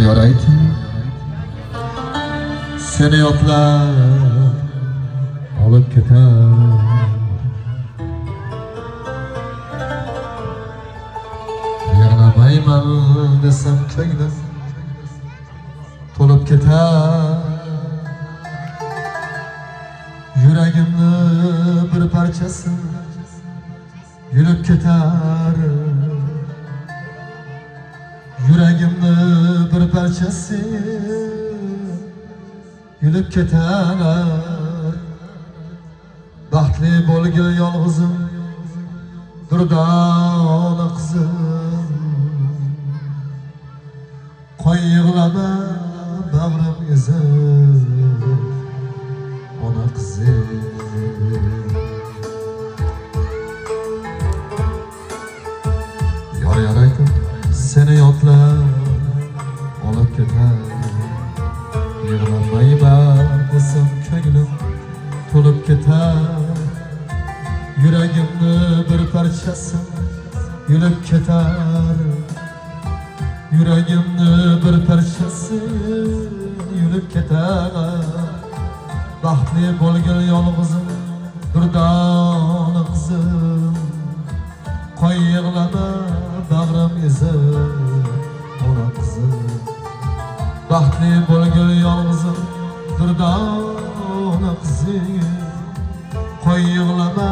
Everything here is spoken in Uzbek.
Yar aytib seni yotlab olib ketar. Yig'lamayman desam ko'nglim to'lib ketar. Yuragimni bir parchasi yulib ketar. Yuragimni bir parchasi yulib ketar. Baxtli bo'lgin yolg'izim, durdona qizim. Qo'y yig'lama bag'rim ezib, ona qizim. Yar aytib seni yotlab olib ketar. Yig'lamayman desam ko'nglim to'lib ketar. Yuragimni bir parchasi yulib ketar. Yuragimni bir parchasi yulib ketar. Baxtli bo'lgin yolg'izim, durdona qizim. Qo'y yig'lama bag'rim ezib, ona qizim. Baxtli bo'lgin yolg'izim, durdona qizim. Qo'y yig'lama